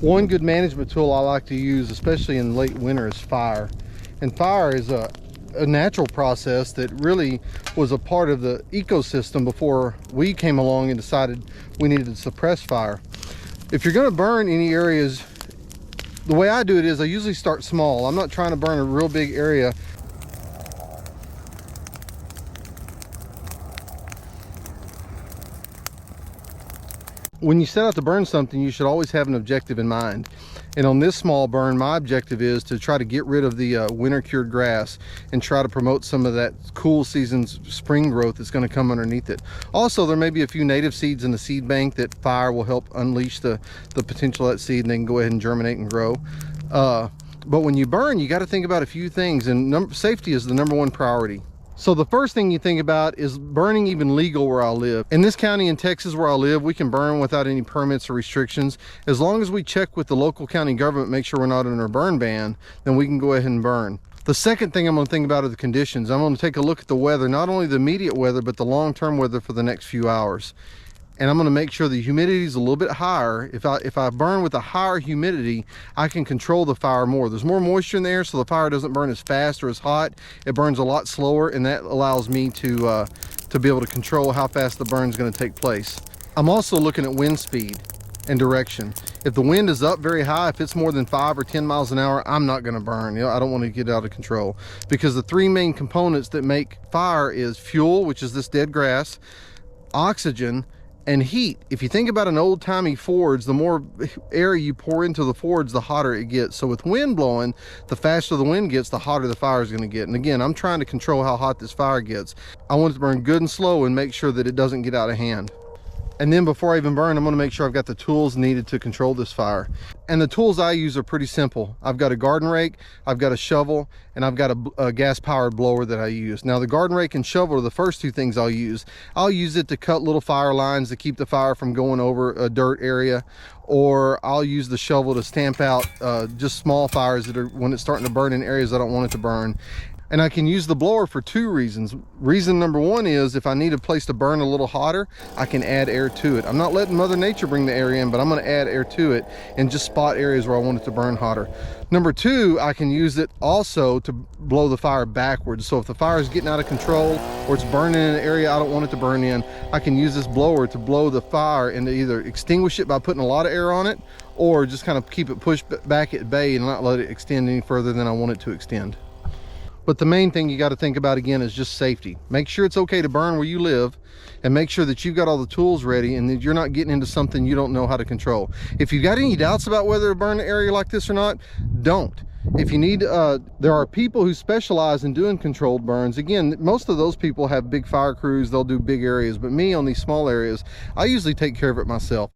One good management tool I like to use, especially in late winter, is fire. And fire is a natural process that really was a part of the ecosystem before we came along and decided we needed to suppress fire. If you're going to burn any areas, the way I do it is I usually start small. I'm not trying to burn a real big area. When you set out to burn something, you should always have an objective in mind. And on this small burn, my objective is to try to get rid of the winter cured grass and try to promote some of that cool season's spring growth that's going to come underneath it. Also, there may be a few native seeds in the seed bank that fire will help unleash the potential of that seed, and they can go ahead and germinate and grow. But when you burn, you got to think about a few things, and safety is the #1 priority. So the first thing you think about is burning even legal where I live. In this county in Texas where I live, we can burn without any permits or restrictions. As long as we check with the local county government, make sure we're not under a burn ban, then we can go ahead and burn. The second thing I'm going to think about are the conditions. I'm going to take a look at the weather, not only the immediate weather, but the long-term weather for the next few hours. And I'm going to make sure the humidity is a little bit higher. If I burn with a higher humidity, I can control the fire more. There's more moisture in the air, so the fire doesn't burn as fast or as hot. It burns a lot slower, and that allows me to be able to control how fast the burn is going to take place. I'm also looking at wind speed and direction. If the wind is up very high, if it's more than 5 or 10 miles an hour, I'm not going to burn. I don't want to get out of control, because the three main components that make fire is fuel, which is this dead grass, oxygen, and heat. If you think about an old-timey forge, the more air you pour into the forge, the hotter it gets. So with wind blowing, the faster the wind gets, the hotter the fire is going to get. And again, I'm trying to control how hot this fire gets. I want it to burn good and slow and make sure that it doesn't get out of hand. And then before I even burn, I'm going to make sure I've got the tools needed to control this fire. And the tools I use are pretty simple. I've got a garden rake, I've got a shovel, and I've got a gas-powered blower that I use. Now the garden rake and shovel are the first two things I'll use. I'll use it to cut little fire lines to keep the fire from going over a dirt area, or I'll use the shovel to stamp out just small fires that are when it's starting to burn in areas I don't want it to burn. And I can use the blower for two reasons. Reason #1 is if I need a place to burn a little hotter, I can add air to it. I'm not letting Mother Nature bring the air in, but I'm going to add air to it and just spot areas where I want it to burn hotter. #2, I can use it also to blow the fire backwards. So if the fire is getting out of control or it's burning in an area I don't want it to burn in, I can use this blower to blow the fire and to either extinguish it by putting a lot of air on it, or just kind of keep it pushed back at bay and not let it extend any further than I want it to extend. But the main thing you got to think about again is just safety. Make sure it's okay to burn where you live, and make sure that you've got all the tools ready and that you're not getting into something you don't know how to control. If you've got any doubts about whether to burn an area like this or not, don't. If you need, there are people who specialize in doing controlled burns. Again, most of those people have big fire crews, they'll do big areas, but me on these small areas, I usually take care of it myself.